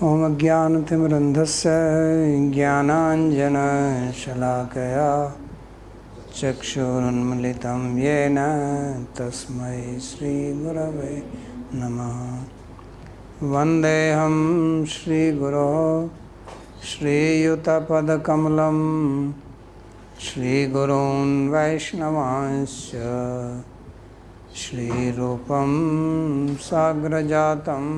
ॐ अज्ञानतिमिरन्धस्य ज्ञानाञ्जनशलाकया चक्षुरुन्मिलितं येन तस्मै श्रीगुरवे नमः। वन्देऽहं श्रीगुरोः श्रीयुतपदकमलं श्रीगुरून् वैष्णवांश्च श्रीरूपं साग्रजातं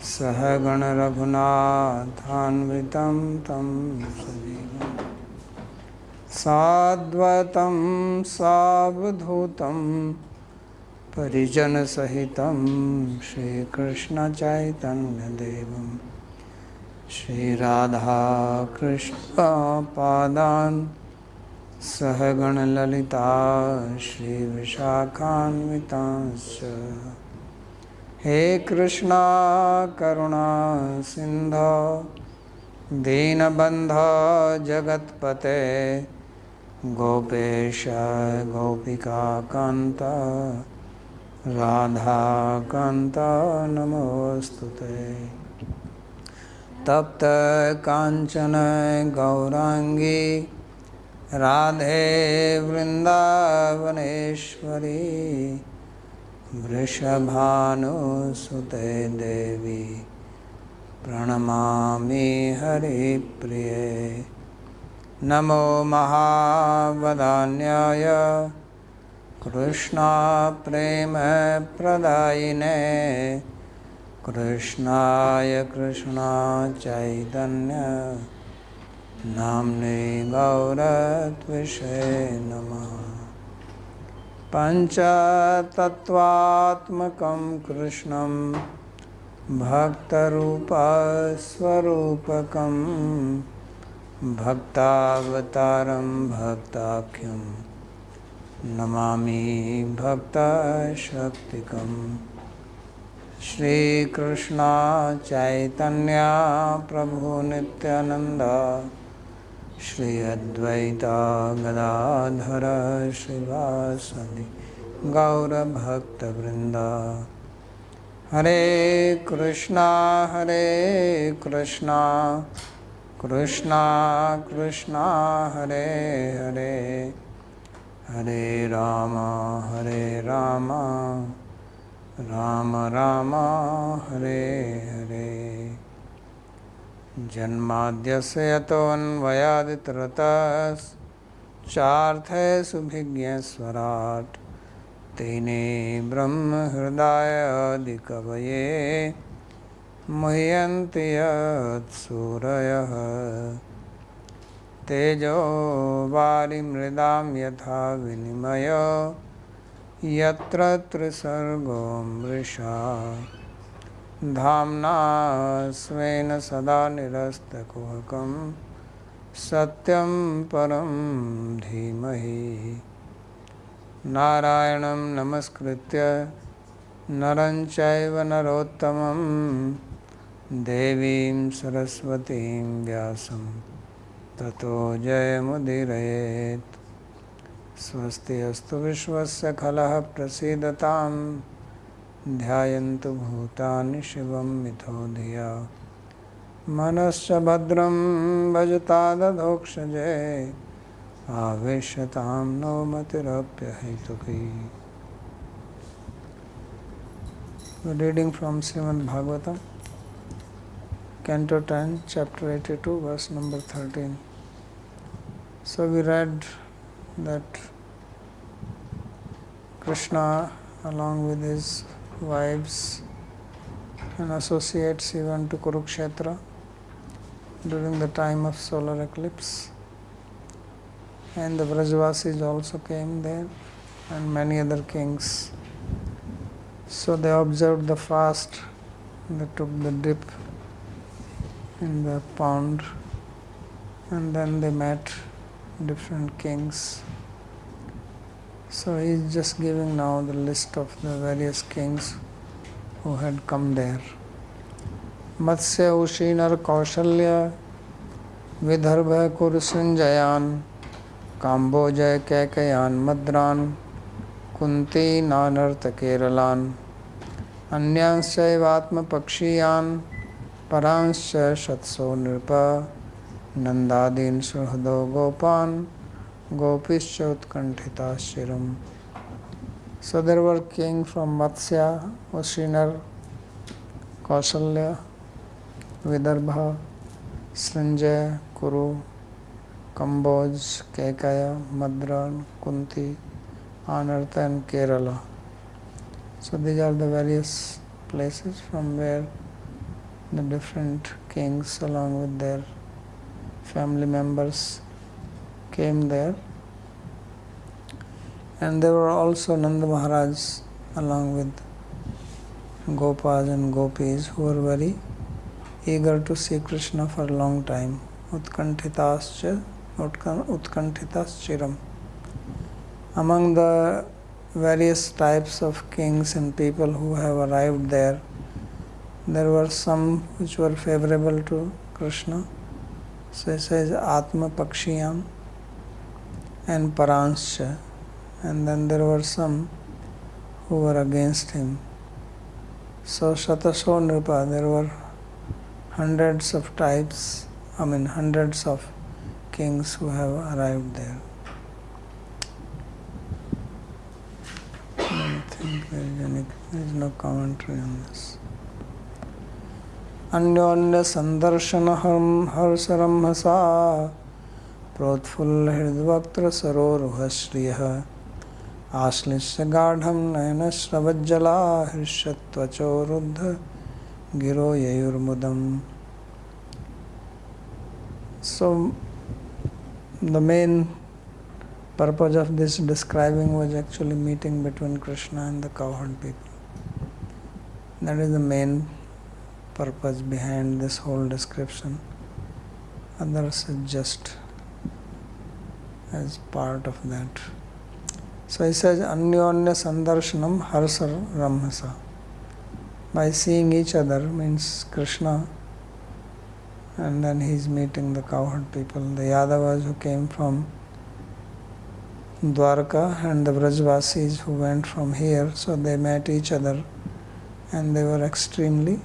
सहगण रघुनाथान्वितं तं सजीवं साद्वैतं सावधूतं परिजनसहितं श्रीकृष्णचैतन्यदेवं श्रीराधाकृष्णपादान् सहगण ललिता श्रीविशाखान्वितांश्च। हे कृष्णा करुणा सिंधो दीनबन्धो जगत्पते गोपेश गोपिकान्त राधाकान्त नमोस्तुते। तप्त कांचन गौरांगी राधे वृंदावनेश्वरी वृषभानुसुते देवी प्रणमामि हरिप्रिये। नमो महावदान्याय कृष्णा प्रेम प्रदायिने कृष्णाय कृष्णा चैतन्य नाम्ने गौरत्विषे नमः। पञ्चतत्त्वात्मकं कृष्णं भक्तरूपस्वरूपकं भक्तावतारं भक्ताख्यं नमामि भक्तशक्तिकम्। श्रीकृष्ण चैतन्य प्रभु नित्यानंद श्री अद्वैता गदाधर श्रीवासदि गौरभक्तवृंद। हरे कृष्णा कृष्णा कृष्णा हरे हरे हरे राम राम राम हरे हरे। जन्माद्यस्य यतोऽन्वयादितरतश्चार्थेषु तेने ब्रह्महृदायादिकवये मुह्यन्ति यत्सूरयः। तेजो वारिमृदां यथा विनिमयो यत्र त्रिसर्गो मृषा धाम्ना स्वेन सदा निरस्तकुहकं सत्यं परं धीमहि। नारायणं नमस्कृत्य नरं चैव नरोत्तमं देवीं सरस्वतीं व्यासं ततो जयमुदीरयेत्। स्वस्ति अस्तु विश्वस्य खलः प्रसीदतां ध्यायन्तु भूतानि शिवं मिथो धिया मनश्च भद्रं भजतादधोक्षजे आवेशतां no मतिरप्यहेतुकी। Reading from Śrīmad-Bhāgavatam, Canto 10, Chapter 82, verse number 13. So we read that Krishna, along with his wives and associates, he went to Kurukshetra during the time of solar eclipse, and the Vrajavasis also came there and many other kings. So they observed the fast, they took the dip in the pond, and then they met different kings. So he is just giving now the list of the various kings who had come there. Matsya Ushinar Kaushalya Vidarbha Kurusunjayan Kambojaya Kekayan Madran Kunti Nanarta Keralan Anyanshaivatma Pakshiyan Paranscha Shatso Nripa Nandadin Suhado Gopan Gopischa Utkantita Shiram. So there were king from Matsya, Ushinar, Kausalya, Vidarbha, Srinjaya, Kuru, Kamboj, Kekaya, Madra, Kunti, Anartha and Kerala. So these are the various places from where the different kings along with their family members came there. And there were also Nanda Maharaj along with Gopas and Gopis who were very eager to see Krishna for a long time. Utkantitas chiram. Among the various types of kings and people who have arrived there, there were some which were favorable to Krishna. So it says Atma Pakshiyam and Paranscha. And then there were some who were against him. So Shataso Nripa, there were hundreds of types, hundreds of kings who have arrived there. I don't think there is no commentary on this. Anyonya Sandarshanaham Harsaramhasa Protfull Hridvaktra Saroruha Shriha Ashlishya Gadham Nayana Shravajjala Hirshatvacho Ruddha Giro Yayurmudam. So the main purpose of this describing was actually meeting between Krishna and the cowherd people. That is the main purpose behind this whole description. Others are just as part of that. So he says, Anyonya Sandarshanam Harsar Ramhasa. By seeing each other means Krishna, and then he is meeting the cowherd people, the Yadavas who came from Dwarka and the Vrajvasis who went from here. So they met each other and they were extremely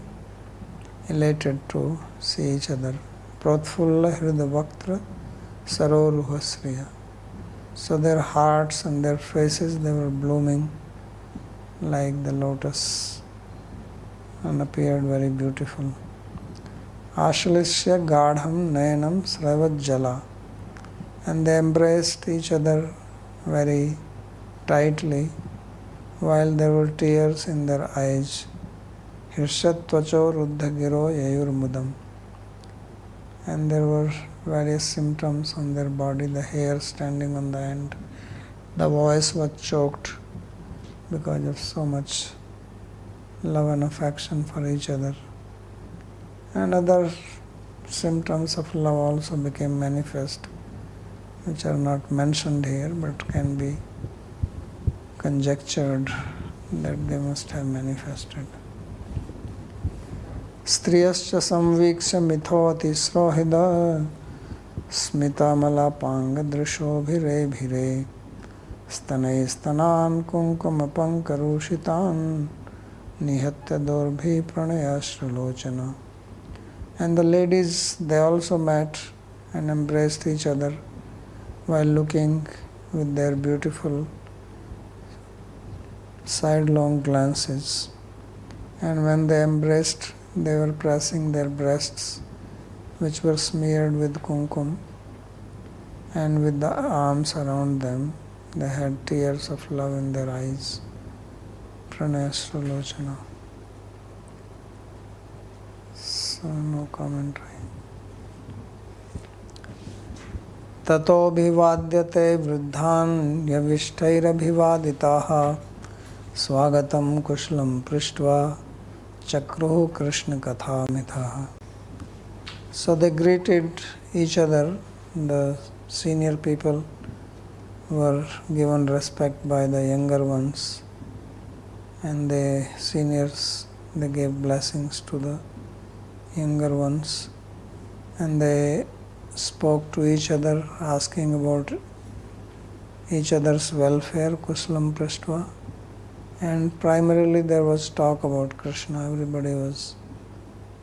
elated to see each other. Protfulla Hridavaktra Saroruha Sriya. So their hearts and their faces, they were blooming like the lotus and appeared very beautiful. Ashalishya Gadham Nayanam Sravajjala. And they embraced each other very tightly while there were tears in their eyes. Hirshat Tvacho Ruddha Giro Yayurmudam. And there were various symptoms on their body, the hair standing on the end. The voice was choked because of so much love and affection for each other. And other symptoms of love also became manifest, which are not mentioned here but can be conjectured that they must have manifested. Striyascha samviksha mithoti srohida smitamala panga drishobhire bhire stanai stanan kunkuma pankarushitan nihatya dorbhi pranaya shralochana. And the ladies, they also met and embraced each other while looking with their beautiful sidelong glances. And when they embraced, they were pressing their breasts, which were smeared with kumkum, and with the arms around them, they had tears of love in their eyes. Pranaya Sralochana. So no commentary. Tato bhivadyate vruddhan yavishthairabhivaditaha swagatam kushlam prishtva chakruhu krishna katha mithaha. So they greeted each other. The senior people were given respect by the younger ones, and the seniors, they gave blessings to the younger ones, and they spoke to each other, asking about each other's welfare, kuslam prishtva, and primarily there was talk about Krishna. Everybody was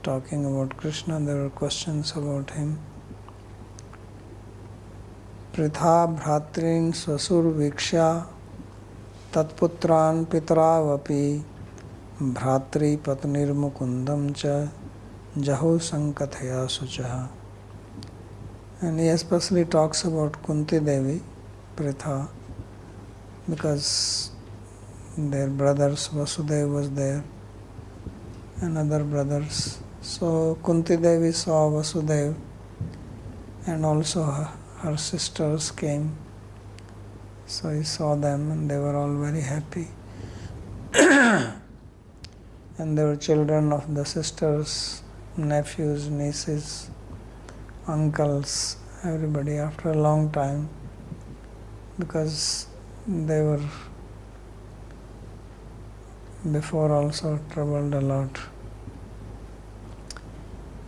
talking about Krishna, there were questions about him. Pritha bhratrin swasur viksha tatputran pitravapi bhratri patnir mukundam cha jahu sankathaya suchaha. And he especially talks about Kunti Devi, Pritha, because their brothers Vasudeva was there and other brothers. So Kunti Devi saw Vasudeva and also her sisters came. So he saw them and they were all very happy. And they were children of the sisters, nephews, nieces, uncles, everybody after a long time, because they were before also troubled a lot.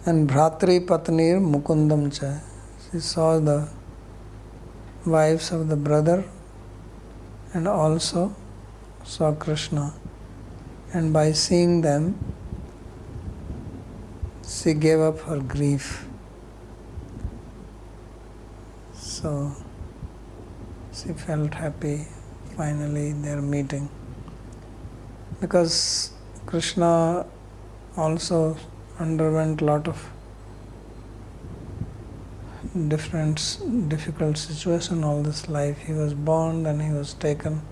And Bhratri Patnir Mukundam Cha, she saw the wives of the brother and also saw Krishna. And by seeing them, she gave up her grief. So she felt happy finally their meeting. Because Krishna also underwent a lot of difficult situation all this life. He was born and he was taken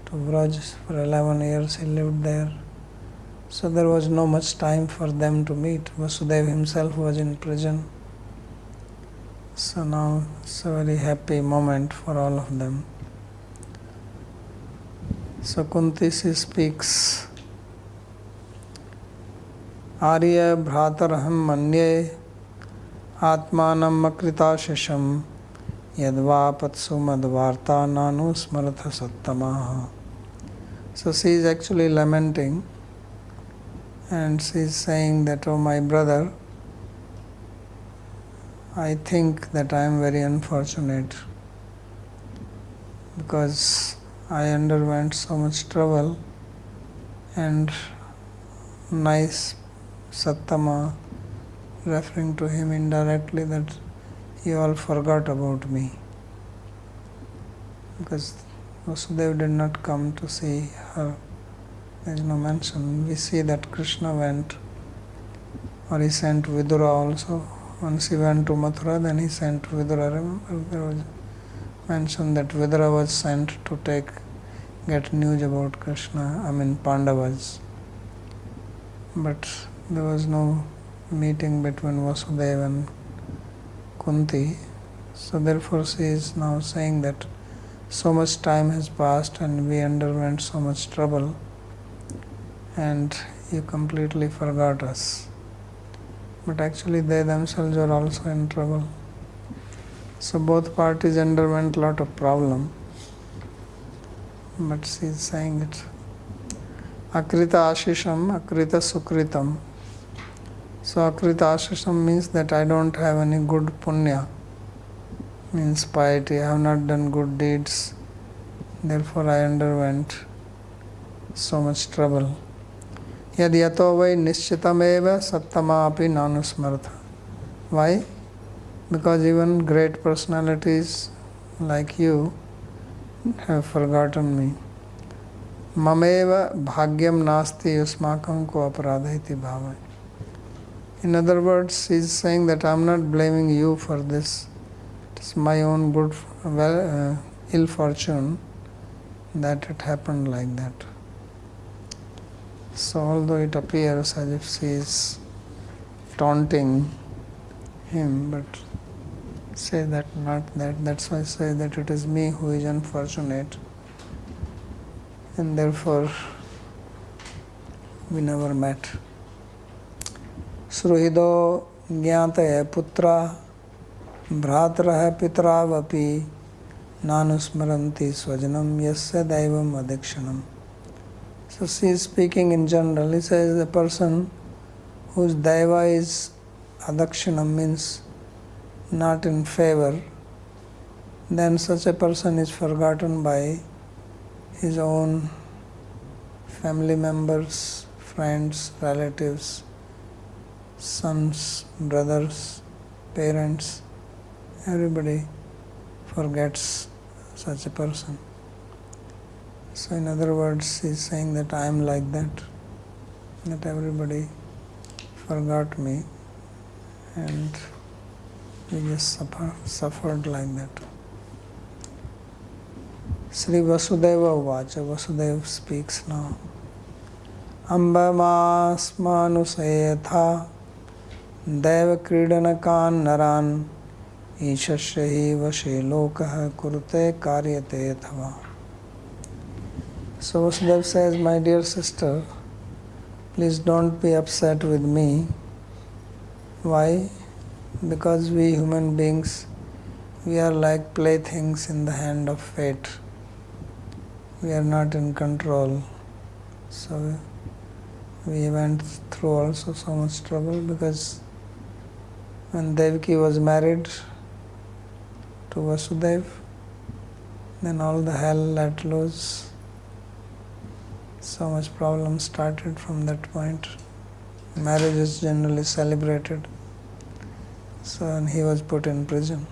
to Vraj for 11 years. He lived there. So there was no much time for them to meet. Vasudeva himself was in prison. So now it's a very happy moment for all of them. So Kunti speaks, Arya bhrataraham manye atmanam akritashisham yadva patsu madvarta nanu smaratha sattamaha. So she is actually lamenting and she is saying that, oh my brother, I think that I am very unfortunate because I underwent so much trouble and nice Sattama, referring to him indirectly, that you all forgot about me. Because Vasudeva did not come to see her. There is no mention. We see that Krishna went, or he sent Vidura also. Once he went to Mathura, then he sent Vidura. Remember, there was mention that Vidura was sent to get news about Krishna, Pandavas. But there was no meeting between Vasudeva and Kunti. So therefore she is now saying that so much time has passed and we underwent so much trouble and you completely forgot us. But actually they themselves were also in trouble. So both parties underwent a lot of problem. But she is saying it. Akrita ashisham, akrita sukritam. So akrita ashisham means that I don't have any good punya, means piety. I have not done good deeds. Therefore I underwent so much trouble. Yad yato vai nishchitameva sattama api nanusmartha. Why? Because even great personalities like you have forgotten me. Mameva bhagyam nasti yusmakam ko aparadhaiti bhava. In other words, he is saying that I am not blaming you for this. It is my own ill fortune that it happened like that. So although it appears as if she is taunting him, but say that not that. That's why I say that it is me who is unfortunate, and therefore we never met. Sruhido jnataya putra bhratrah pitravapi nanusmaranti svajanam yasya daivam adikshanam. So she is speaking in general. He says the person whose daiva is adakshanam, means not in favor, then such a person is forgotten by his own family members, friends, relatives, sons, brothers, parents, everybody forgets such a person. So in other words, he is saying that I am like that everybody forgot me and we just suffered like that. Sri Vasudeva Uvacha, Vasudeva speaks now. Amba masmanusayatha deva kridanakan naran ishasya vashe lokah kurute karyate thava. So Vasudeva says, my dear sister, please don't be upset with me. Why? Because we human beings, we are like playthings in the hand of fate. We are not in control. So we went through also so much trouble because when Devaki was married to Vasudeva, then all the hell let loose. So much problem started from that point. Marriage is generally celebrated. So and he was put in prison.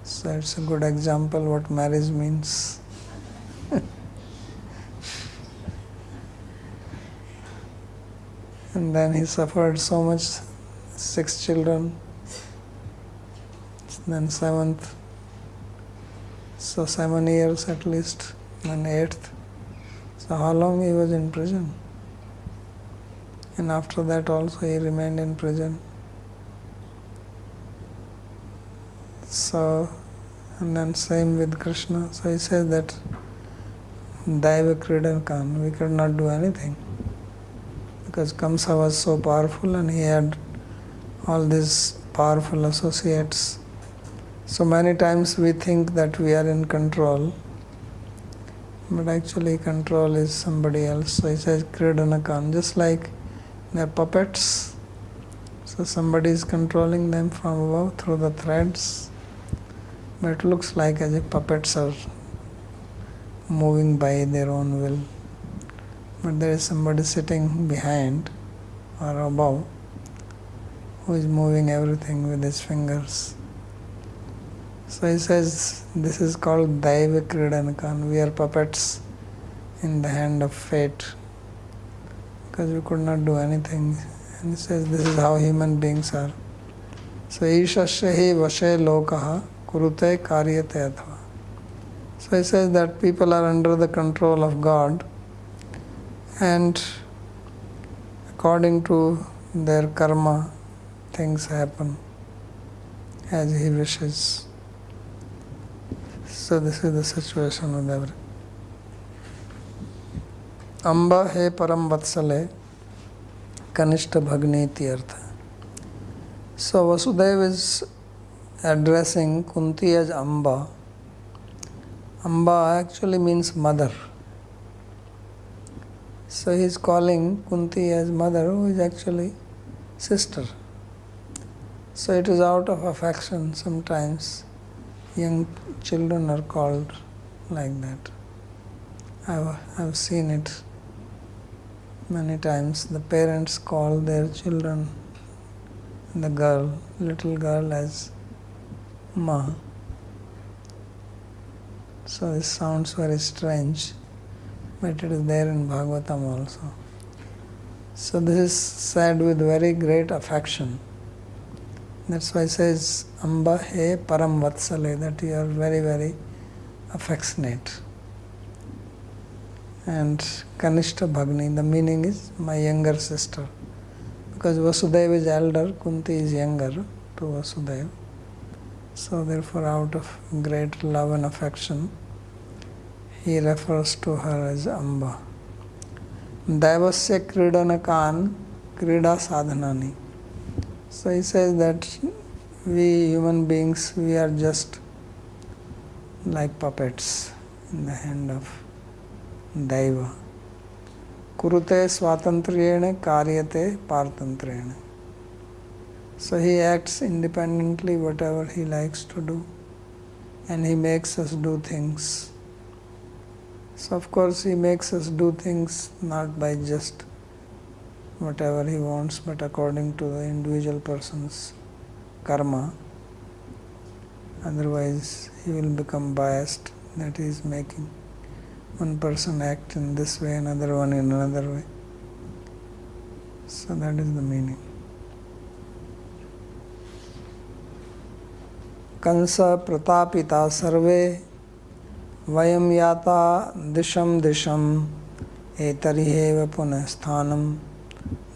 So it's a good example what marriage means. And then he suffered so much, 6 children, then 7th, so 7 years at least, then 8th. So how long he was in prison? And after that also he remained in prison. So, and then same with Krishna. So he says that Daiva Kridankan, we could not do anything. Because Kamsa was so powerful and he had all these powerful associates. So many times we think that we are in control, but actually control is somebody else. So he says Kridanakan, just like they're puppets. So somebody is controlling them from above through the threads. But it looks like as if puppets are moving by their own will. But there is somebody sitting behind or above who is moving everything with his fingers. So he says this is called Daiva Kridanakan. We are puppets in the hand of fate because we could not do anything. And he says this is how human beings are. So Ishasya hi vashe lokaha kurute karyate athva. So he says that people are under the control of God and according to their karma things happen as he wishes. So this is the situation with everything. Amba he param vatsale kanishta bhagneti artha. So Vasudeva is addressing Kunti as Amba. Amba actually means mother. So he is calling Kunti as mother, who is actually sister. So it is out of affection sometimes. Young children are called like that. I've seen it many times. The parents call their children, the little girl as Ma. So this sounds very strange, but it is there in Bhagavatam also. So this is said with very great affection. That's why it says Amba he param vatsale, that you are very, very affectionate. And Kanishta Bhagni, the meaning is my younger sister. Because Vasudeva is elder, Kunti is younger to Vasudeva. So therefore out of great love and affection, he refers to her as Amba. Daivasya Kridanakan Krida Sadhanani. So he says that we human beings, we are just like puppets in the hand of Daiva. Kurute swatantriyene karyate partantriyene. So he acts independently whatever he likes to do, and he makes us do things. So of course he makes us do things not by just whatever he wants, but according to the individual person's karma. Otherwise, he will become biased that he is making one person act in this way, another one in another way. So that is the meaning. Kansa pratapita sarve vayam yata disham disham etariheva punah sthanam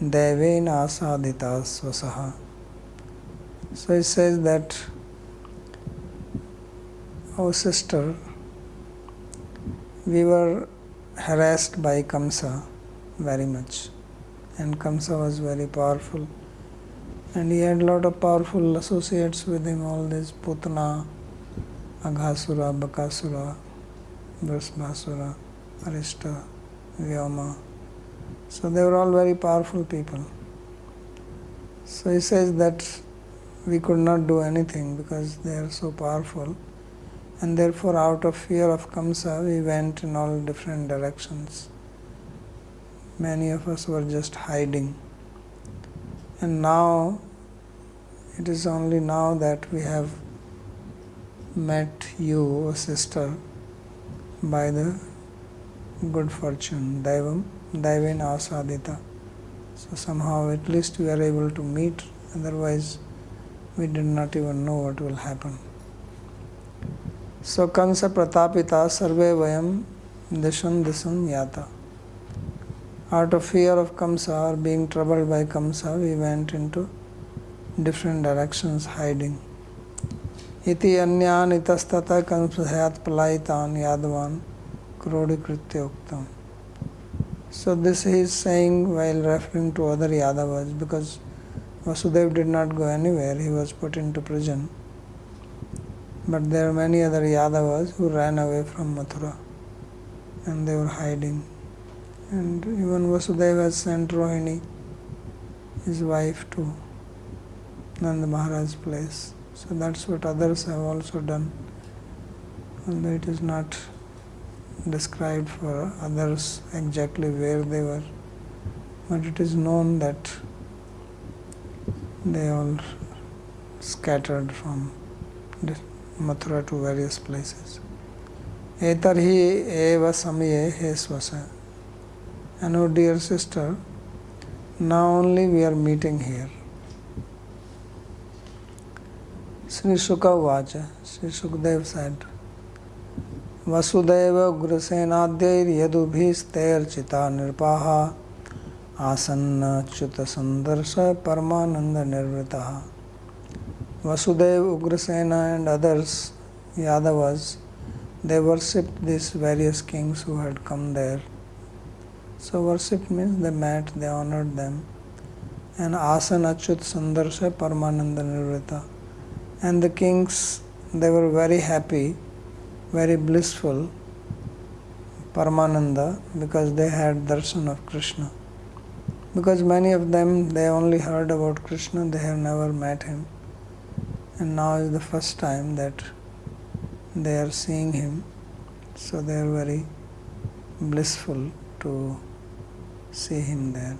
devena asadita swasaha. So it says that, oh sister, we were harassed by Kamsa very much, and Kamsa was very powerful, and he had a lot of powerful associates with him, all these Putana, Aghasura, Bakasura, Brahmasura, Arishta, Vyoma. So they were all very powerful people. So he says that we could not do anything because they are so powerful, and therefore out of fear of Kamsa we went in all different directions. Many of us were just hiding. And now, it is only now that we have met you, O sister, by the good fortune, Daivena Asadita. So somehow at least we are able to meet, otherwise we did not even know what will happen. So Kamsa Pratapita Sarve Vayam Disham Disham Yata. Out of fear of Kamsa or being troubled by Kamsa, we went into different directions hiding. Iti anyan itastata kamsayat palaitan yadvan krodikritya uktam. So this he is saying while referring to other Yadavas, because Vasudeva did not go anywhere, he was put into prison. But there are many other Yadavas who ran away from Mathura and they were hiding. And even Vasudeva has sent Rohini, his wife, to Nanda Maharaj's place. So that's what others have also done. Although it is not described for others exactly where they were, but it is known that they all scattered from Mathura to various places. Etarhi eva samye he swasa. And oh dear sister, now only we are meeting here. Sri Shuka Vacha, Sri Shukdev said, Vasudeva Ugrasenadyair yadubhistair chita nirpaha asanna chuta sandarsha paramananda nirvritaha. Vasudeva, Ugrasena and others, Yadavas, they worshipped these various kings who had come there. So worship means they met, they honored them. And asana chut sandarsha paramananda nirvrita. And the kings, they were very happy, very blissful, Paramananda, because they had darshan of Krishna. Because many of them, they only heard about Krishna, they have never met him. And now is the first time that they are seeing him. So they are very blissful to see him there.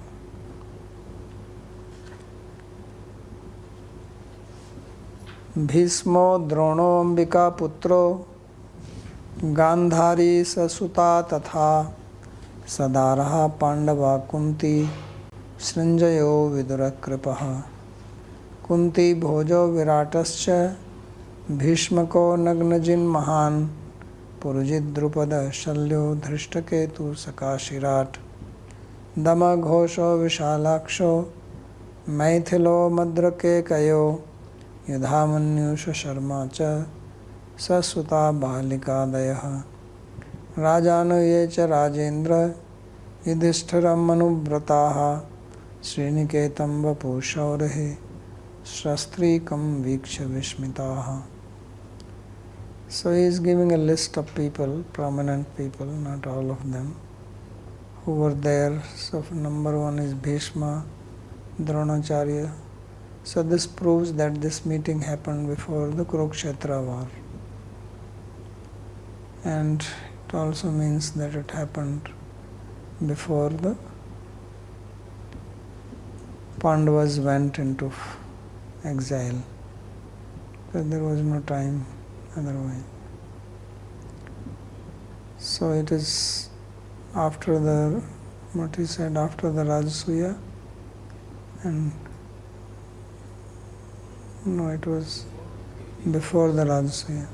Bhismo Drono Ambika Putro Gandhari Sasuta Tatha Sadaraha Pandava Kunti Srinjayo Vidura Kripaha Kunti Bhojo Viratascha Bhishmako Nagnajin Mahan Purujit Drupada Shalyo Dhrishtaketu Sakashirat Dama Ghosho Vishalaksho Maithilo Madrake Kayo Yadhamanyusha Sharma Cha Sasuta Balikadayaha Rajanu Yecha Rajendra Yudhishthira Manubrataha Sriniketam Vapushaurahe Shastrikam Viksha Vishmitaha. So he is giving a list of people, prominent people, not all of them, who were there. So number one is Bhishma, Dronacharya. So this proves that this meeting happened before the Kurukshetra war. And it also means that it happened before the Pandavas went into exile, but there was no time otherwise. So it is after the, what he said, after the Rajasuya, and no, it was before the Rajasuya.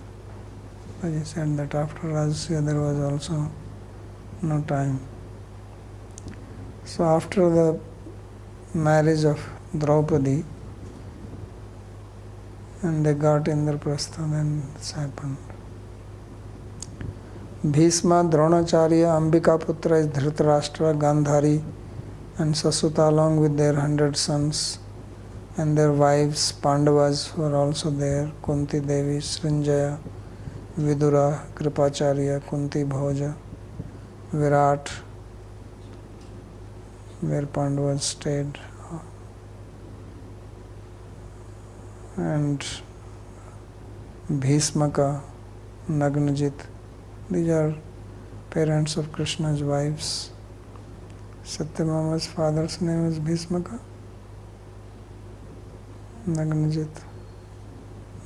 But he said that after Rajasuya there was also no time. So after the marriage of Draupadi, and they got Indraprastha, then this happened. Bhishma, Dronacharya, Ambikaputra is Dhritarashtra, Gandhari, and Sasuta along with their 100 sons and their wives, Pandavas who were also there, Kunti Devi, Srinjaya, Vidura, Kripacharya, Kunti Bhoja, Virat, where Pandavas stayed, and Bhishmaka, Nagnajit. These are parents of Krishna's wives. Satyabhama's father's name is Bhishmaka. Nagnajit.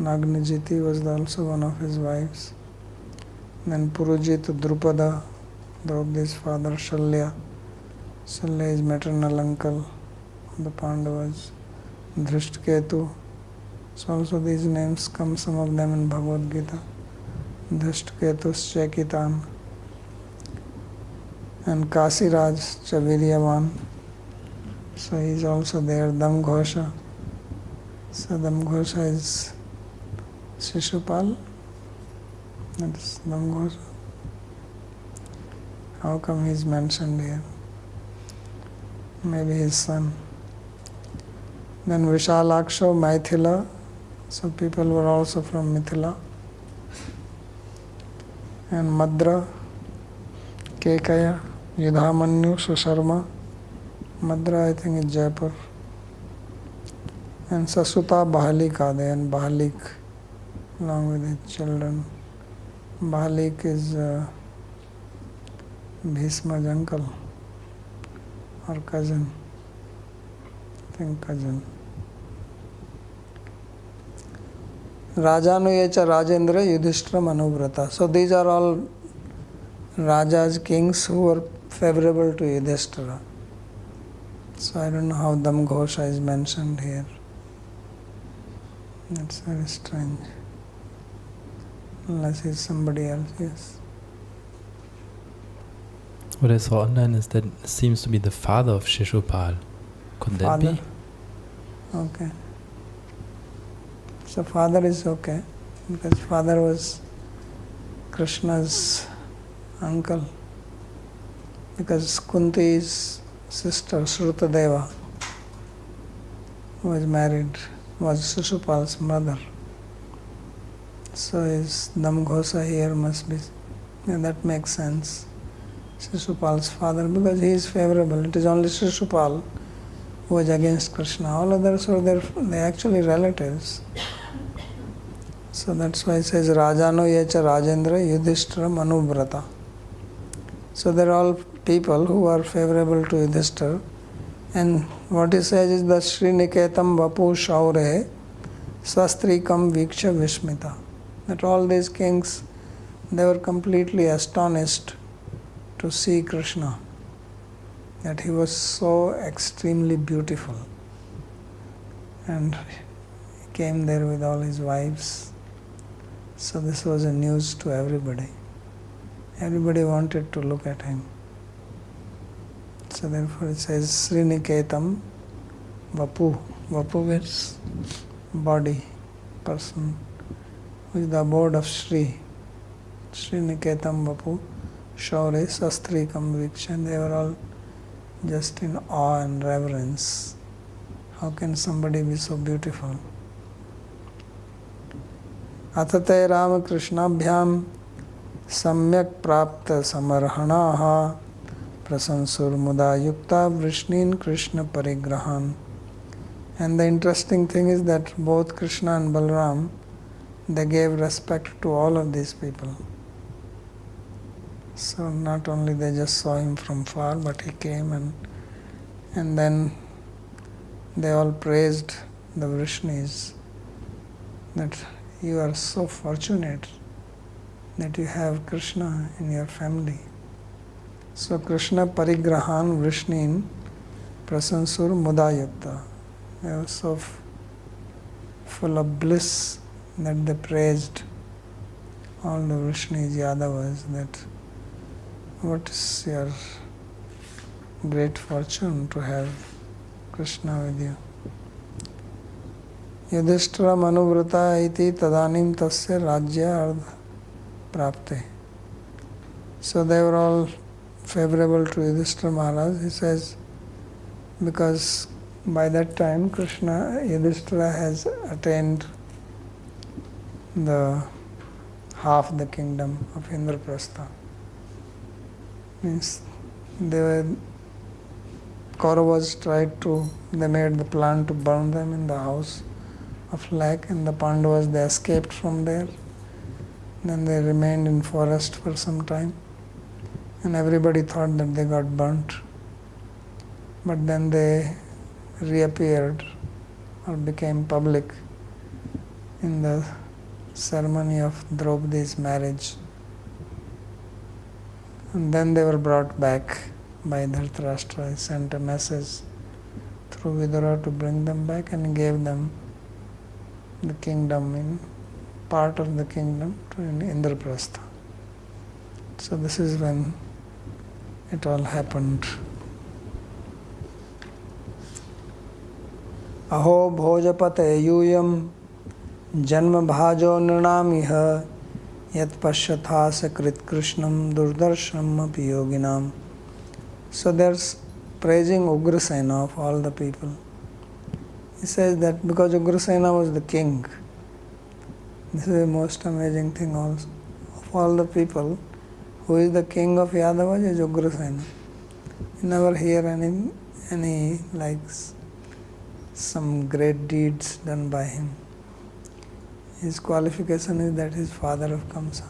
Nagnajiti was also one of his wives. Then Purujit, Drupada, Draupadi's father, Shalya. Shalya is maternal uncle of the Pandavas. Dhrishtaketu. So also these names come, some of them in Bhagavad Gita. Dhrishtaketus Chekitan. And Kasiraj Chaviryavan. So he is also there. Damghosha. So Damghosha is Shishupal. That is Damghosha. How come he is mentioned here? Maybe his son. Then Vishalaksha, Maithila. So people were also from Mithila. And Madra, Kekaya, Yudhamanyu, Susharma. Madra, I think, is Jaipur. And Sasuta, Bahalikade, and Bahalik, along with his children. Bahalik is Bhishma's uncle or cousin. I think cousin. Rajanuyecha Rajendra Yudhishthira Manubrata. So these are all Rajas, kings who were favorable to Yudhishthira. So I don't know how Damghosha is mentioned here. That's very strange. Unless he's somebody else, yes. What I saw online is that it seems to be the father of Shishupal. Could that be? Okay. So father is okay, because father was Krishna's uncle. Because Kunti's sister, Shrutadeva, who was married, was Shishupal's mother. So his Damghosha here must be, that makes sense. Shishupal's father, because he is favorable. It is only Shishupal who was against Krishna. All others were they actually relatives. So that's why it says Rajano Yecha Rajendra Yudhishthira Manubrata. So they're all people who are favorable to Yudhishthira. And what he says is that Sriniketam Vapu Shaure Sastrikam Viksha Vishmita. That all these kings, they were completely astonished to see Krishna. That he was so extremely beautiful. And he came there with all his wives. So this was a news to everybody. Everybody wanted to look at him. So therefore it says Sriniketam Vapu. Vapu means body, person, who is the abode of Shri. Sriniketam Vapu Shaure Sastrikam Viksha. And they were all just in awe and reverence. How can somebody be so beautiful? Atate Ramakrishna-bhyam samyak prapta samarhanaha prasansur muda yukta vrishnin Krishna parigrahan. And the interesting thing is that both Krishna and Balaram, they gave respect to all of these people. So not only they just saw him from far, but he came and then they all praised the Vrishnis that you are so fortunate that you have Krishna in your family. So Krishna parigrahan Vrishnin prasansur mudayukta. They were so full of bliss that they praised all the Vrishnis, Yadavas, that what is your great fortune to have Krishna with you. Yudhishthira manuvrata iti tadanim tasya rajya ardha prapte. So they were all favorable to Yudhishthira Maharaj. He says, because by that time Yudhishthira has attained the half the kingdom of Indraprastha. Means Kauravas they made the plan to burn them in the house of Lake, and the Pandavas, they escaped from there. Then they remained in forest for some time, and everybody thought that they got burnt. But then they reappeared or became public in the ceremony of Draupadi's marriage. And then they were brought back by Dhritarashtra. He sent a message through Vidura to bring them back and gave them the kingdom, part of the kingdom to Indraprastha. So this is when it all happened. Aho bhojapate yuyam janma bhajo nirnamiha yat pashyatha sakrit krishnam durdarshanam api yoginam. So there's praising Ugrasena of all the people. He says that because Ugrasena was the king, this is the most amazing thing also. Of all the people, who is the king of Yadavas is Ugrasena. You never hear any like some great deeds done by him. His qualification is that he is father of Kamsa.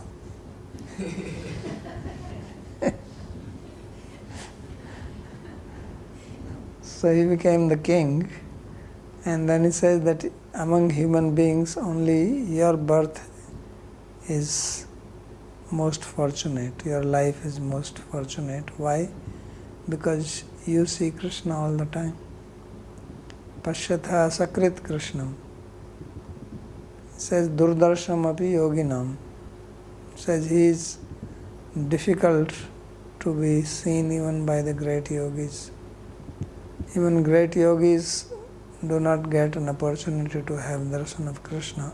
So he became the king, and then he says that among human beings only your birth is most fortunate, your life is most fortunate. Why? Because you see Krishna all the time. Pashyatha sakrit Krishnam. He says durdarsham api yoginam. He says he is difficult to be seen even by the great yogis. Even great yogis do not get an opportunity to have darshan of Krishna,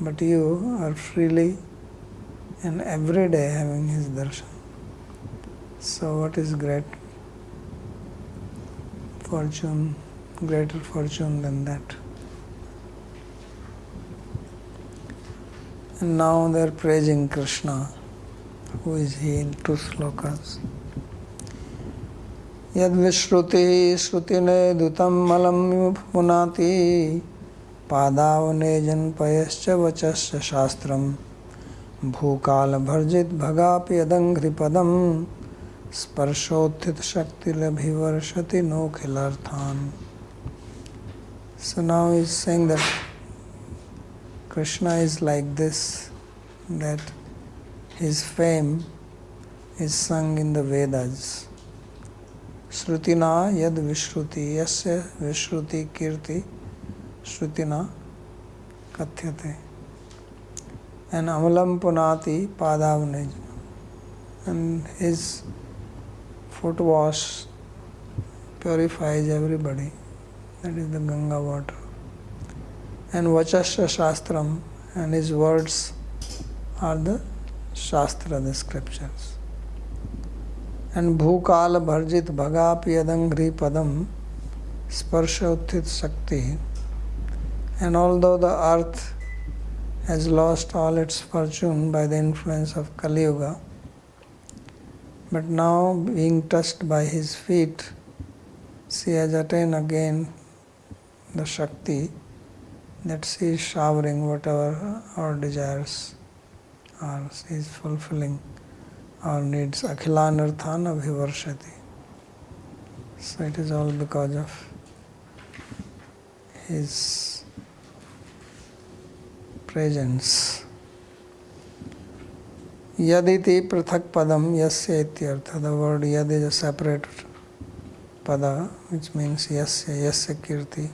but you are freely and every day having his darshan. So what is great fortune, greater fortune than that? And now they are praising Krishna. Who is he in 2 slokas? Yad vishruti shrutine dutam malam punati padavane janpayascha vachascha shastram bhukala bharjit bhagapi adangri padam sparshothit shakti labhivarshati no khilarthan. So now he is saying that Krishna is like this, that his fame is sung in the Vedas. Shrutina yad vishruti yasya vishruti kirti shrutina kathyate. And amalam punati padavane. And his foot wash purifies everybody. That is the Ganga water. And vachasya shastram, and his words are the shastra, the scriptures. And bhukala bharjit bhagapi adangri padam sparsha uthit shakti. And although the earth has lost all its fortune by the influence of Kali Yuga, but now being touched by his feet, she has attained again the Shakti, that she is showering whatever our desires are. She is fulfilling our needs. Akhilanarthan abhivarshati. So it is all because of His presence. Yaditi prathak padam yasya ityartha. The word yad is a separate pada, which means yasya kirti,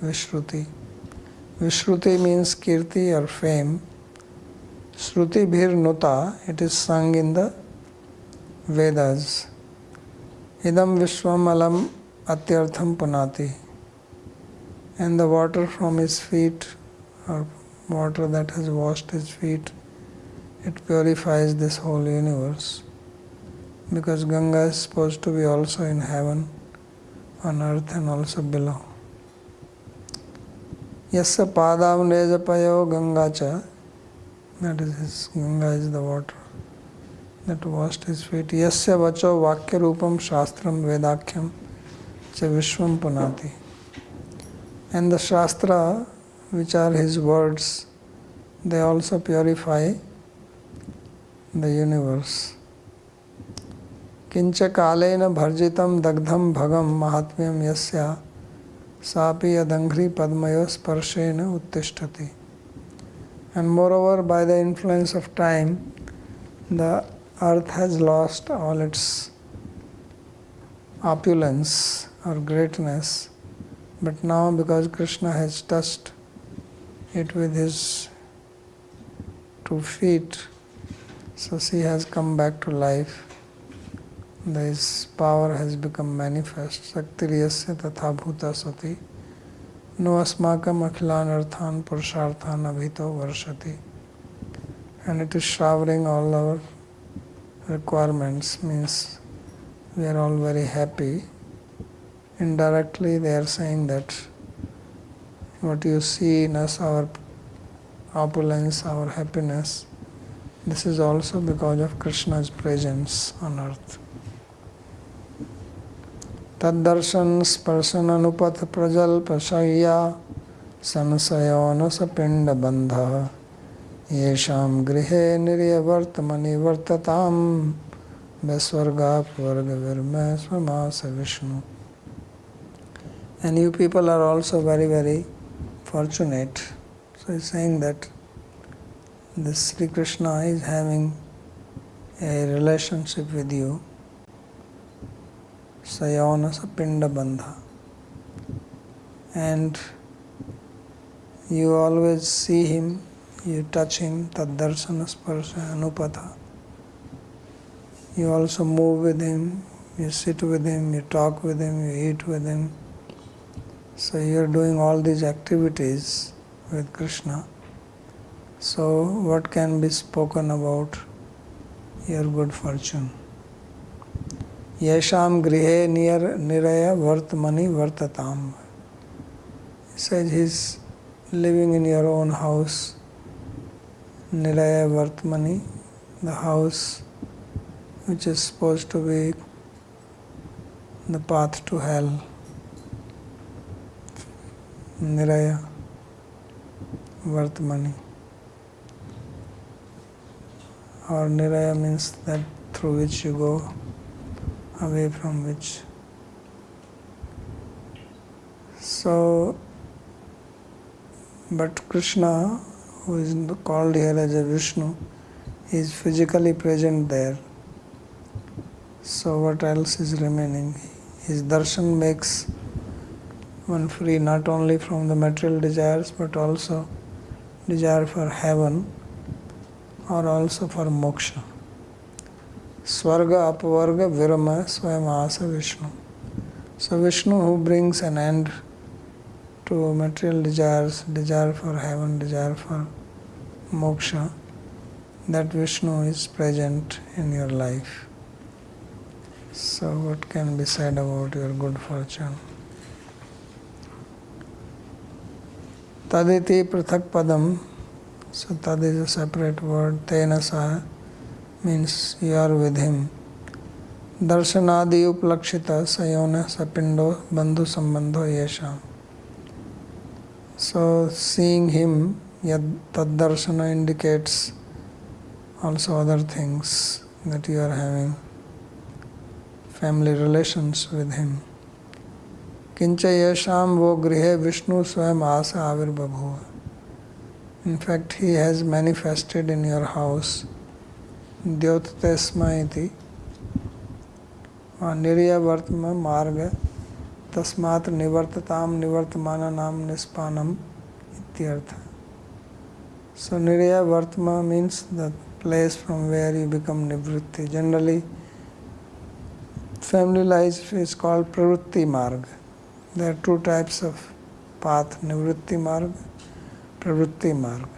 vishruti. Vishruti means kirti or fame. Shruti bhir nuta, it is sung in the Vedas. Idam vishvam alam atyartham punati. And the water from his feet, or water that has washed his feet, it purifies this whole universe. Because Ganga is supposed to be also in heaven, on earth and also below. Yasya padam nejapayo gangacha, that is his, Ganga is the water that washed his feet. Yasya vacho vakya rupam shastram vedakhyam cha vishwam punati. And the shastra, which are his words, they also purify the universe. Kincha kalena bharjitam dagdham bhagam mahatmyam yasya sapi yadangri padmayo sparshena uttishtati. And moreover, by the influence of time, the earth has lost all its opulence or greatness. But now, because Krishna has touched it with his 2 feet, so she has come back to life. His power has become manifest. Saktiriyasya tatha bhuta sati no asmakam akhilan arthan purusharthan abhito varshati. And it is showering all our requirements, means we are all very happy. Indirectly they are saying that what you see in us, our opulence, our happiness, this is also because of Krishna's presence on earth. Taddarshan sparsan anupath prajal pasaya sansayona sapinda bandha yesham grihe nirya vartamani vartatam besvarga varga virma swamasa Vishnu. And you people are also very, very fortunate. So he's saying that this Sri Krishna is having a relationship with you. Sayona sapinda bandha. And you always see him, you touch him, taddarsana sparsha anupatha. You also move with him, you sit with him, you talk with him, you eat with him. So you are doing all these activities with Krishna. So what can be spoken about your good fortune? Yesham grihe niraya vartamani vartatam. He says he's living in your own house. Niraya vartamani, the house which is supposed to be the path to hell. Niraya vartamani. Or niraya means that through which you go, away from which. So, but Krishna, who is called here as a Vishnu, is physically present there. So what else is remaining? His darshan makes one free not only from the material desires but also desire for heaven or also for moksha. Swarga apavarga virama swayamasa Vishnu. So Vishnu, who brings an end to material desires, desire for heaven, desire for moksha, that Vishnu is present in your life. So what can be said about your good fortune? Taditi prathak padam. So tad is a separate word. Tena saha means you are with him. Darshanadi uplakshita sayona sapindo bandhu sambandho yesham. So seeing him, yad tad darshana indicates also other things, that you are having family relations with him. Kincha yesham vo grihe Vishnu swayam asa avirbabhuva. In fact, he has manifested in your house. Dyotatesma iti nirya vartma marga tasmat nivartatam nivartamananam nispanam ityartha. So nirya vartma means the place from where you become nivritti. Generally, family life is called pravritti marg. There are two types of path, nivritti marg, pravritti marg.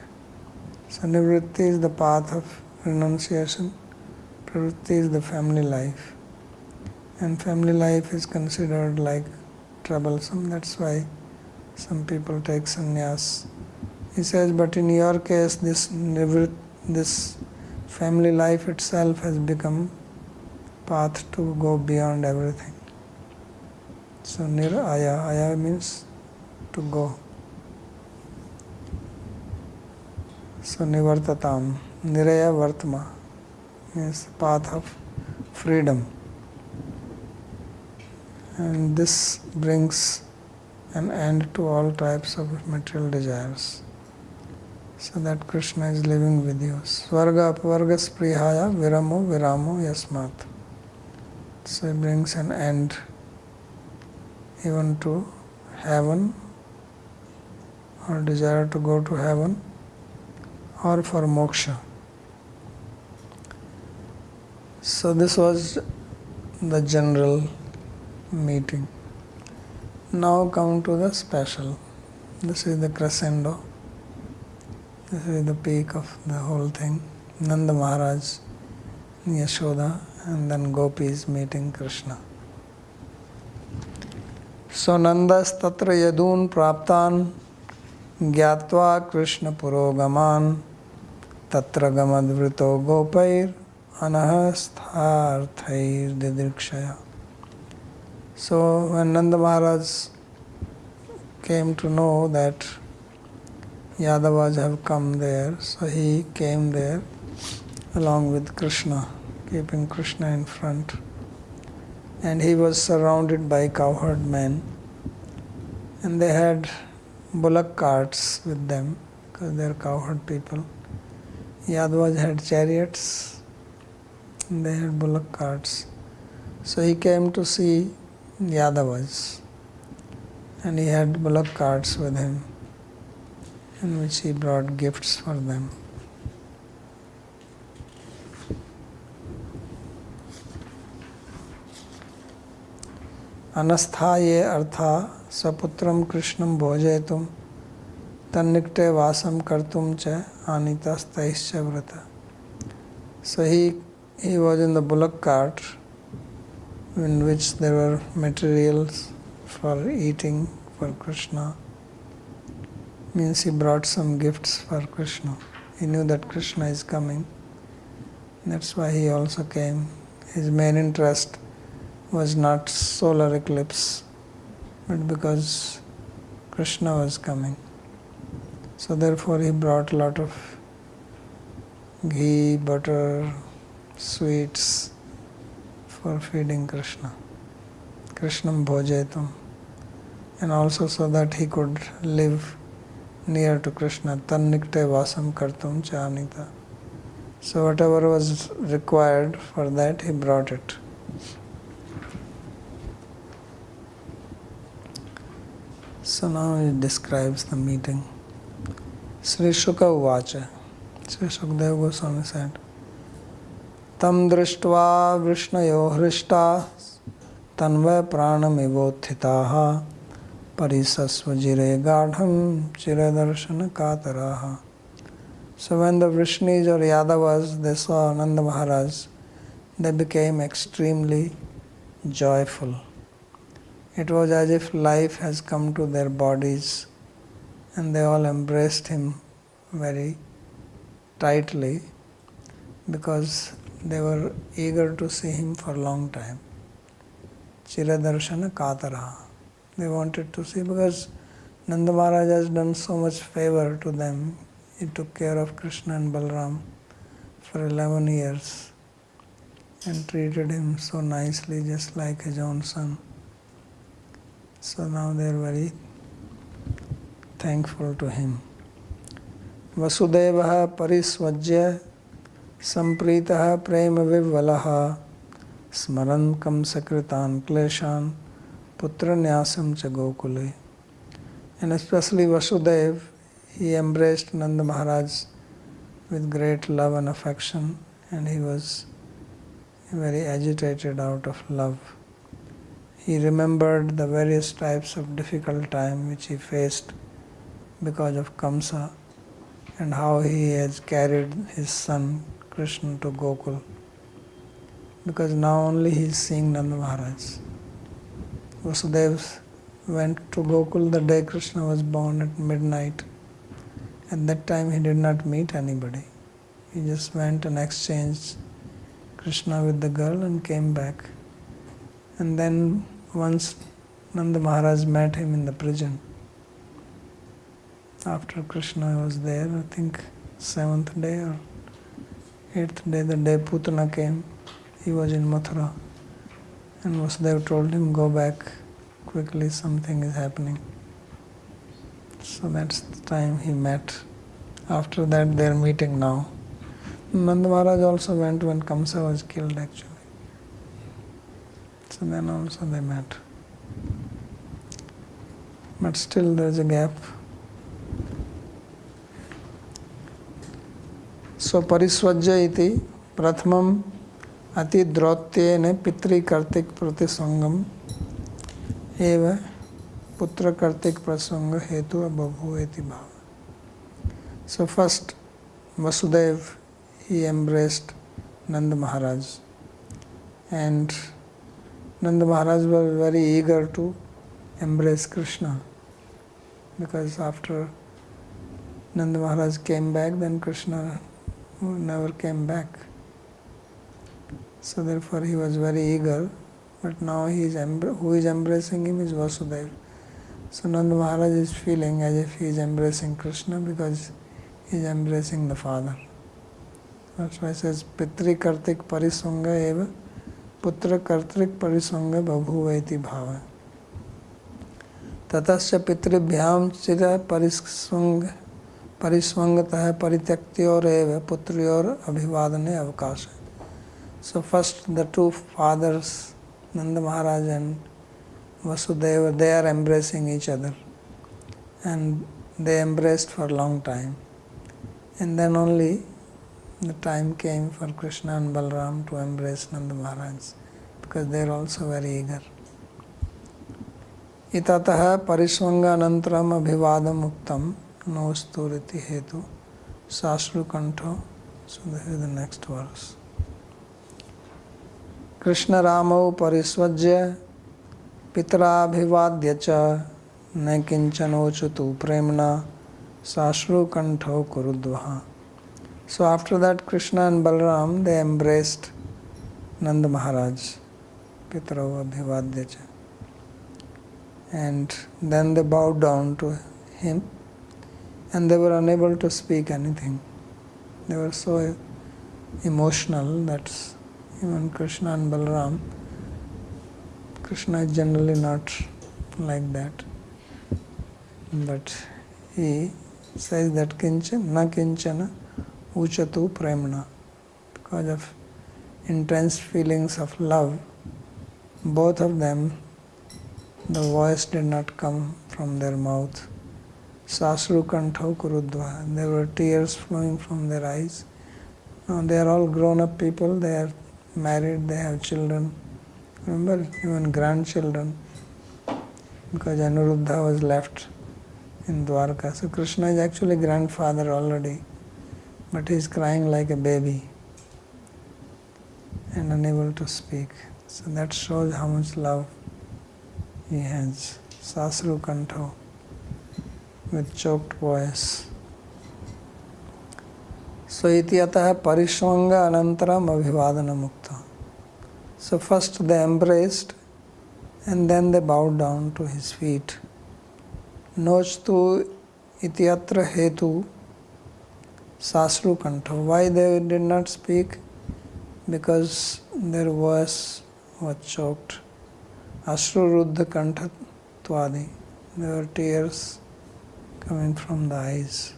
So nivritti is the path of renunciation, pravritti is the family life. And family life is considered like troublesome. That's why some people take sannyas. He says, but in your case, this family life itself has become path to go beyond everything. So niraya, aya means to go. So nivartatam, niraya vartma means path of freedom. And this brings an end to all types of material desires. So that Krishna is living with you. Svarga apvarga sprihaya viramo viramo yasmat. So it brings an end even to heaven, or desire to go to heaven, or for moksha. So this was the general meeting. Now come to the special. This is the crescendo. This is the peak of the whole thing. Nanda Maharaj, Yashoda, and then gopis meeting Krishna. So Nandas tatra yadun praptan gyatva Krishna purogaman tatra gamadvrito gopair anahastharthair didrikshaya. So when Nanda Maharaj came to know that Yadavas have come there, so he came there along with Krishna, keeping Krishna in front. And he was surrounded by cowherd men, and they had bullock carts with them because they are cowherd people. Yadavas had chariots and they had bullock carts. So he came to see Yadavas, and he had bullock carts with him, in which he brought gifts for them. Anasthaye artha saputram krishnam bhojetum tannikte vasam kartum cha anitastaischa vrata. So he was in the bullock cart, in which there were materials for eating for Krishna. Means he brought some gifts for Krishna. He knew that Krishna is coming. That's why he also came. His main interest was not solar eclipse, but because Krishna was coming. So therefore he brought a lot of ghee, butter, sweets for feeding Krishna. Krishnam bhojetum. And also so that he could live near to Krishna. Tannikte vasam kartum cha anita. So whatever was required for that, he brought it. So now he describes the meeting. Sri Shuka Uvacha. Sri Shukdev Goswami said, Tam drishtva vrishnayo hrishta tanva pranam ivothitaha parisasva jire gadham chiradarshana kataraha. So when the Vrishnis or Yadavas, they saw Nanda Maharaj, they became extremely joyful. It was as if life has come to their bodies, and they all embraced him very tightly because they were eager to see him for a long time. Chiradarshana katara. They wanted to see, because Nanda Maharaj has done so much favor to them. He took care of Krishna and Balram for 11 years and treated him so nicely, just like his own son. So now they are very thankful to him. Vasudevah parisvajya sampritaha prema vivvalaha smaran kamsakritan kleshan putranyasam cha gokule. And especially Vasudev, he embraced Nanda Maharaj with great love and affection, and he was very agitated out of love. He remembered the various types of difficult time which he faced because of Kamsa, and how he has carried his son Krishna to Gokul, because now only he is seeing Nanda Maharaj. Vasudeva went to Gokul the day Krishna was born at midnight. At that time he did not meet anybody. He just went and exchanged Krishna with the girl and came back. And then once Nanda Maharaj met him in the prison. After Krishna was there, I think 7th day or 8th day, the day Putana came, he was in Mathura. And Vasudeva told him, go back quickly, something is happening. So that's the time he met. After that they are meeting now. Nanda Maharaj also went when Kamsa was killed actually. So then also they met. But still there is a gap. So parisvajya iti prathamam ati drotyene pitri kartik pratisangam eva putra kartik prasanga hetu abhabhu eti bhava. So first Vasudev, he embraced Nanda Maharaj, and Nanda Maharaj was very eager to embrace Krishna, because after Nanda Maharaj came back, then Krishna never came back. So therefore he was very eager, but now who is embracing him is Vasudeva. So Nanda Maharaj is feeling as if he is embracing Krishna because he is embracing the father. That's why it says Pitri Kartik Parisanga eva Putra Kartik Parisanga Babhuveti Bhava. Tatasya Pitribhyam Chira Parisvangatah Parityaktiyor eva Putriyor Abhivadane Avakasha. So first the two fathers, Nanda Maharaj and Vasudeva, they are embracing each other, and they embraced for a long time. And then only the time came for Krishna and Balram to embrace Nanda Maharaj, because they are also very eager. Itataha parisvanga anantaram abhivadam uktam nosturiti hetu sasru kanto. So this is the next verse. Krishna Ramau parisvajya pitrabhivadya cha nakinchanochutu premna sasru kanto kurudvaha. So after that Krishna and Balram, they embraced Nanda Maharaj, Pitrau Abhivadya cha. And then they bowed down to him, and they were unable to speak anything. They were so emotional that even Krishna and Balram, Krishna is generally not like that. But he says that na kinchana uchatu premna. Because of intense feelings of love, both of them, the voice did not come from their mouth. Sasru kantho kurudva. There were tears flowing from their eyes. Now they are all grown up people, they are married, they have children. Remember, even grandchildren, because Anuruddha was left in Dwarka. So Krishna is actually grandfather already, but he is crying like a baby and unable to speak. So that shows how much love he has. Sasru Kantho, with choked voice. So itiyatah parishvanga anantaram abhivadana mukta. So first they embraced, and then they bowed down to his feet. Nochtu ityatra hetu sasru kantho. Why they did not speak? Because their voice was choked. Ashru ruddha kantha tu Bahutvadi. There were tears coming from the eyes.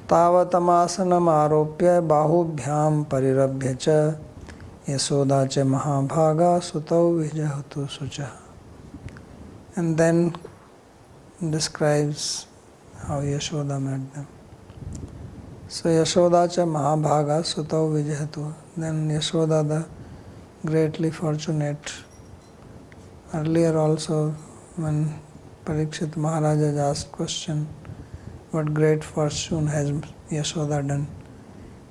Tavatamasana aropya bahubhyam parirabhya cha yasoda cha mahabhaga sutau vijahatu sucha. And then describes how Yashoda met them. So Yashoda cha mahabhaga sutau vijahatu. Then Yashoda, the greatly fortunate. Earlier also, when Parikshit Maharaj asked question, what great fortune has Yashoda done?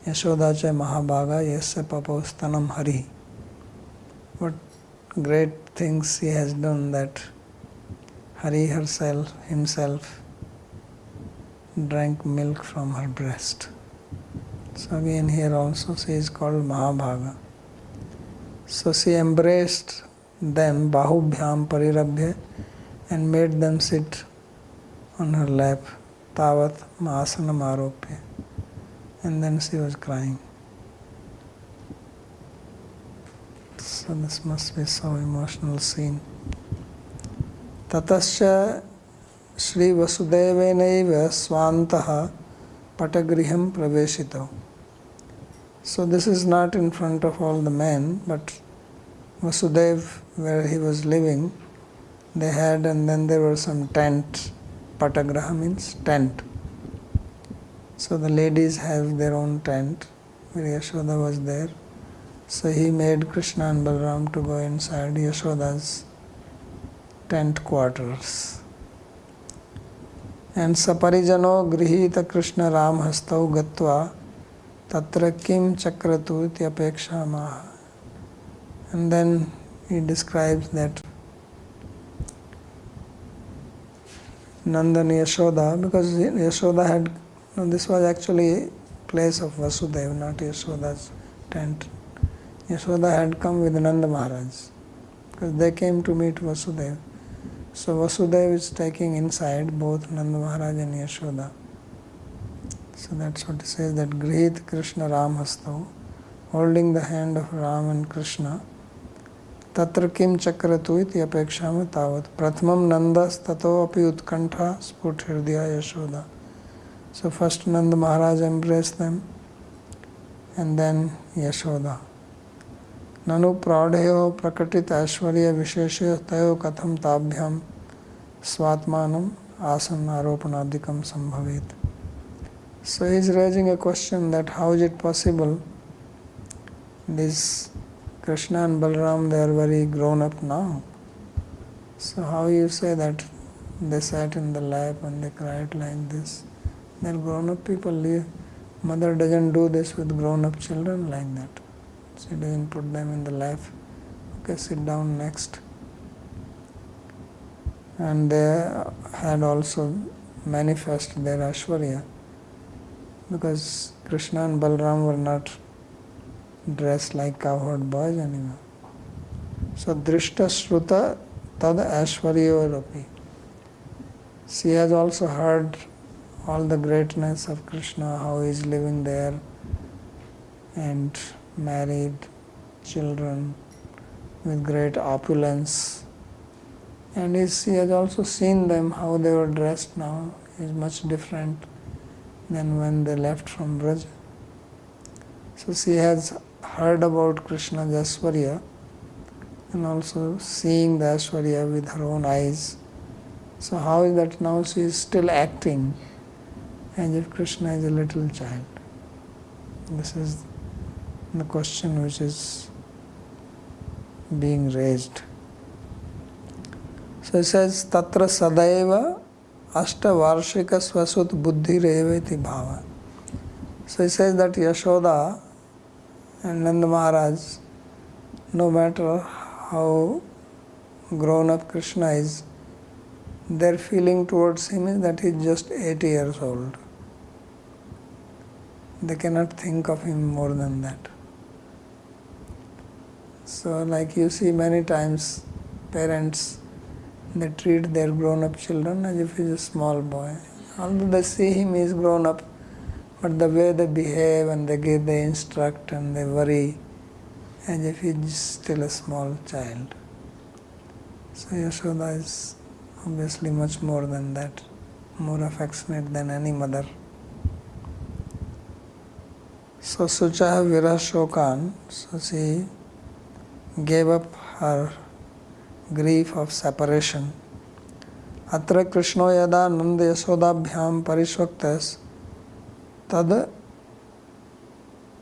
Yashoda cha mahabhaga yasya papostanam hari. What great things he has done that Hari himself drank milk from her breast. So again here also she is called Mahabhaga. So she embraced them, Bahubhyam Parirabhya, and made them sit on her lap, Tavat Maasana Maropya. And then she was crying. So this must be so emotional scene. Tatasya Shri Vasudevenaiva Swantaha Patagriham Praveshito. So this is not in front of all the men, but Vasudev, where he was living, they had, and then there were some tents. Patagraha means tent. So the ladies have their own tent, where Yashoda was there. So he made Krishna and Balaram to go inside Yashoda's tent quarters. And Saparijano Grihita Krishna Ram Hastau Gatva Tatra Kim Chakratu Ityapeksha Maha. And then he describes that Nanda and Yashoda, because Yashoda had, no, this was actually place of Vasudeva, not Yashoda's tent. Yashoda had come with Nanda Maharaj, because they came to meet Vasudeva. So Vasudeva is taking inside both Nanda Maharaj and Yashoda. So that's what it says, that Grihit Krishna Ram Hastav, holding the hand of Ram and Krishna. Tatra kim chakratu iti apekshama tavat. Prathamam nandas tato api utkantha sput hirdaya Yashoda. So first Nanda Maharaj embraced them, and then Yashoda. Nanu praudheyo prakatit ashwarya visheshe tayo katham tabhyam svatmanam asan aropanadikam sambhavet. So he is raising a question that how is it possible, this Krishna and Balaram, they are very grown up now. So how you say that they sat in the lap and they cried like this? They are grown up people. Mother doesn't do this with grown up children like that. She doesn't put them in the lap. Okay, sit down next. And they had also manifested their Ashwarya, because Krishna and Balaram were not dressed like cowherd boys anymore. So Drishta Shruta Tad Ashwaryorapi. She has also heard all the greatness of Krishna, how he is living there, and married, children, with great opulence. And she has also seen them, how they were dressed now is much different than when they left from Braj. So she has heard about Krishna's Ashwarya, and also seeing the Ashwarya with her own eyes. So how is that now she is still acting as if Krishna is a little child? This is the question which is being raised. So it says, Tatra Sadaiva Ashta Varshika Swasut Buddhi Reveti Bhava. So it says that Yashoda and Nanda Maharaj, no matter how grown up Krishna is, their feeling towards him is that he is just 8 years old. They cannot think of him more than that. So like you see many times parents, they treat their grown up children as if he is a small boy. Although they see him, he is grown up, but the way they behave and they instruct and they worry as if he is still a small child. So Yashoda is obviously much more than that, more affectionate than any mother. So Sucha Virah Shokan, so she gave up her grief of separation. Atra Krishno yada Nanda Yasodabhyam parishvaktas tad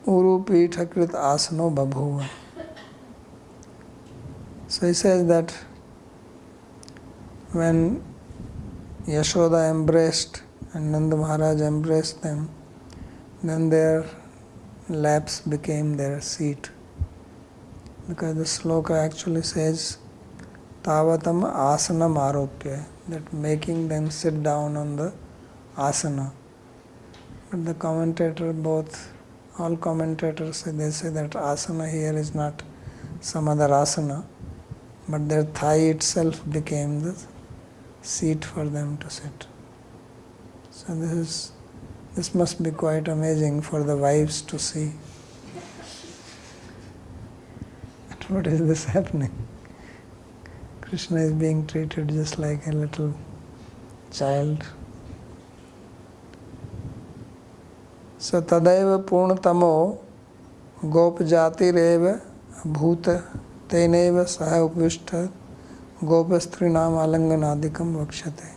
urupithakrit asano babhuva. So he says that when Yashoda embraced and Nanda Maharaj embraced them, then their laps became their seat. Because the sloka actually says Tavatam asanam aropya, that making them sit down on the asana. But the commentator, all commentators they say that asana here is not some other asana, but their thigh itself became the seat for them to sit. So this must be quite amazing for the wives to see. But what is this happening? Krishna is being treated just like a little child. So tadaiva purnatamo gopjatireva bhuta teneva saha upvishta gopastrinam alanganadikam vakshate.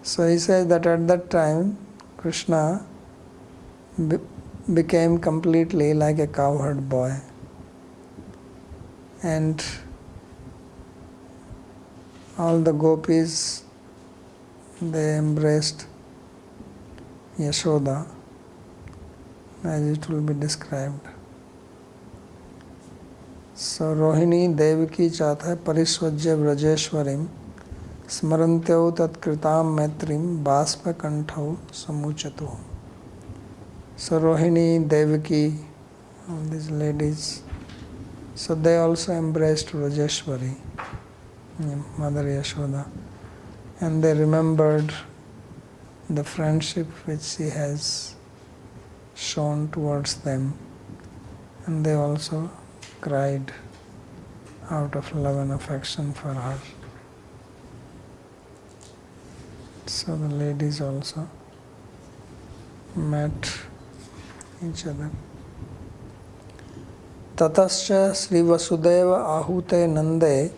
So he says that at that time Krishna became completely like a cowherd boy, and all the gopis, they embraced Yashoda as it will be described. So Rohini Devaki Chatha Pariswajya Vrajeshwarim Smarantyau Tatkritam Maitrim Baspa Kanthau Samuchatu. So Rohini, Devaki, all these ladies, so they also embraced Vrajeshwari, Mother Yashoda, and they remembered the friendship which she has shown towards them, and they also cried out of love and affection for her. So the ladies also met each other. Tatascha Sri Vasudeva Ahute Nande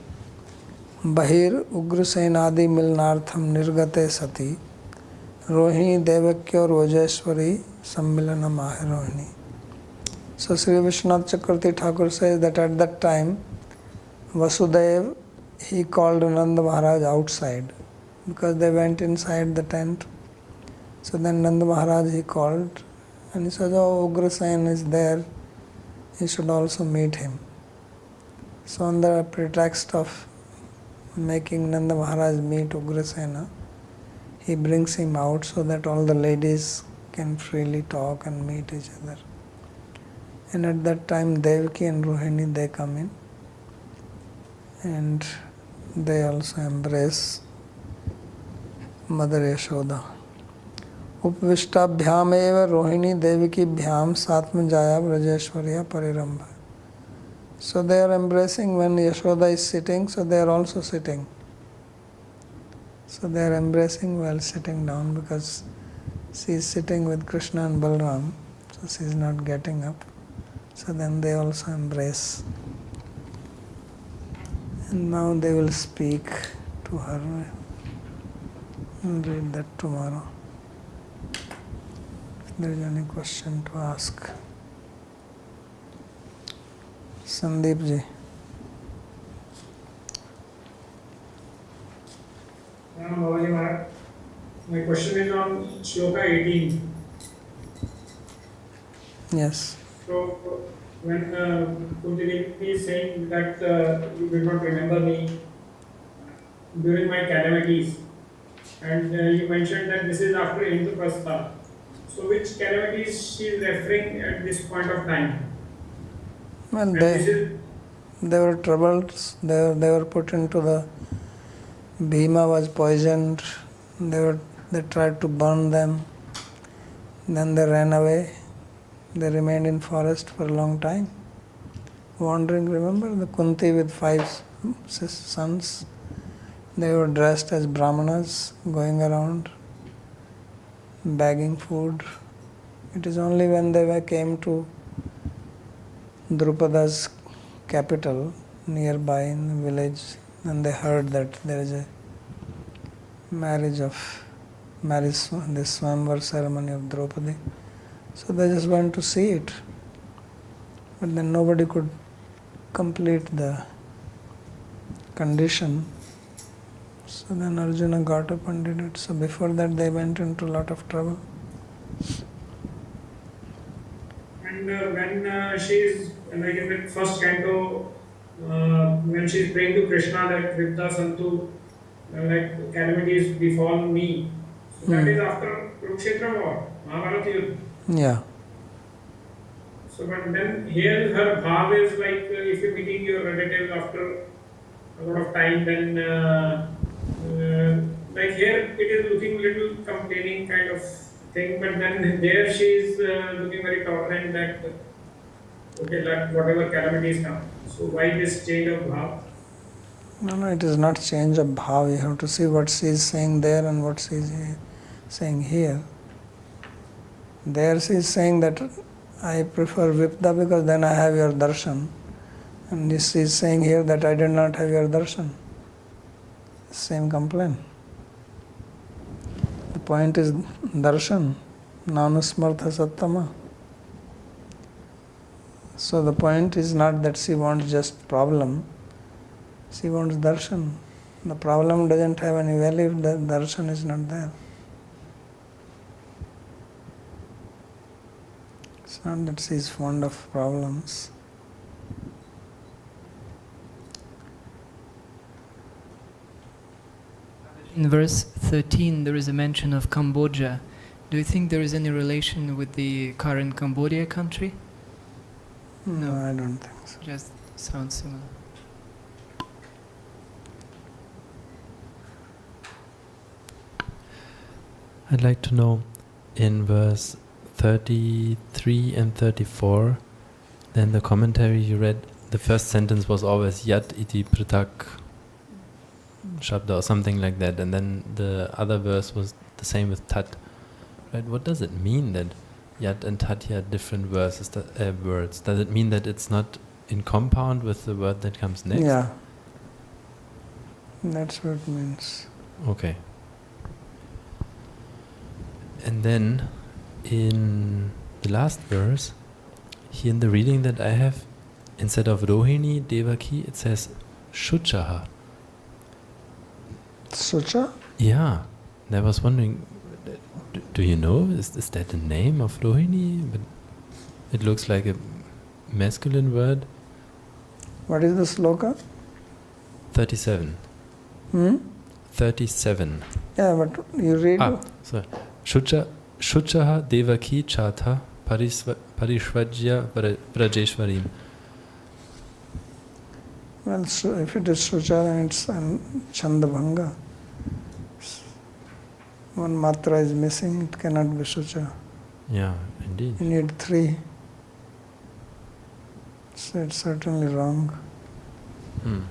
Bahir Ugrasenadi Milnartham Nirgate Sati Rohini Devakya Rojeshwari Sammilana Mahirohini. So Sri Vishwanath Chakravarti Thakur says that at that time Vasudev, he called Nanda Maharaj outside because they went inside the tent. So then Nanda Maharaj he called and he said, oh, Ugrasen is there, you should also meet him. So on the pretext of making Nanda Maharaj meet Ugrasena, he brings him out so that all the ladies can freely talk and meet each other. And at that time Devaki and Rohini, they come in and they also embrace Mother Yashoda. Upvishtabhyam eva Rohini Devaki bhyam satmajaya Vrajeshwarya parirambha. So they are embracing when Yashoda is sitting, so they are also sitting. So they are embracing while sitting down because she is sitting with Krishna and Balram, so she is not getting up. So then they also embrace. And now they will speak to her. I'll read that tomorrow. If there is any question to ask. Sandeep ji. Babaji Maharaj, my question is on Shloka 18. Yes. So, when Kunti is saying that you did not remember me during my calamities, and you mentioned that this is after Indraprastha. So, which calamities she is referring at this point of time? Well, And they were troubled, they were put into the, Bhima was poisoned, they tried to burn them, then they ran away, they remained in forest for a long time, wandering. Remember the Kunti with sons. They were dressed as brahmanas, going around, begging food. It is only when they came to Drupada's capital, nearby in the village, and they heard that there is a this Swamvar ceremony of Draupadi. So they just went to see it. But then nobody could complete the condition. So then Arjuna got up and did it. So before that they went into a lot of trouble. And when she is, like in the first canto, when she is praying to Krishna that Vipta Santu, like calamities befall me. So that is after Kurukshetra war, Mahabharata Yuddha. Yeah. So but then here her bhav is like if you're meeting your relative after a lot of time, then like here it is looking little complaining kind of thing, but then there she is looking very tolerant that okay, let whatever calamities come. So why this change of bhav? No, it is not change of bhav. You have to see what she is saying there and what she is saying here. There she is saying that I prefer Vipta because then I have your darshan. And this is saying here that I did not have your darshan. Same complaint. The point is darshan, nanusmartha sattama. So the point is not that she wants just problem, she wants darshan. The problem doesn't have any value if the darshan is not there. It's not that she is fond of problems. In verse 13, there is a mention of Cambodia. Do you think there is any relation with the current Cambodia country? No, I don't think so. Just sounds similar. I'd like to know in verse 33 and 34, then the commentary you read, the first sentence was always Yat iti pratak Shabda or something like that, and then the other verse was the same with Tat. Right? What does it mean that Yat and Tat here are different words? Does it mean that it's not in compound with the word that comes next? Yeah. That's what it means. Okay. And then in the last verse, here in the reading that I have, instead of Rohini Devaki, it says Shuchaha. Sucha? Yeah. And I was wondering, do you know, is that the name of Rohini? But it looks like a masculine word. What is the sloka? 37. 37. Yeah, but you read. Sorry. Shuchaha Devaki Chatha Parishvajya Vrajeshwarim. Well, so if it is Sucha, then it's Chandabhanga. One matra is missing, it cannot be Sucha. Yeah, indeed. You need 3. So it's certainly wrong.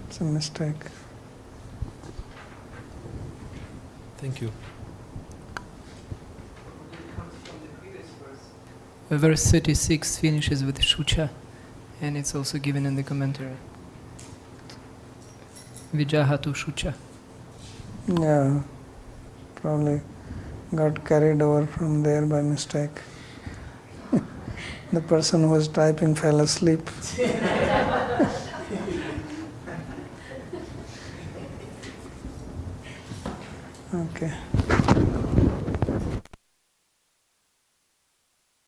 It's a mistake. Thank you. Verse 36 finishes with Shucha, and it's also given in the commentary. Vijahatu Shucha. Yeah, probably got carried over from there by mistake. The person who was typing fell asleep. Okay.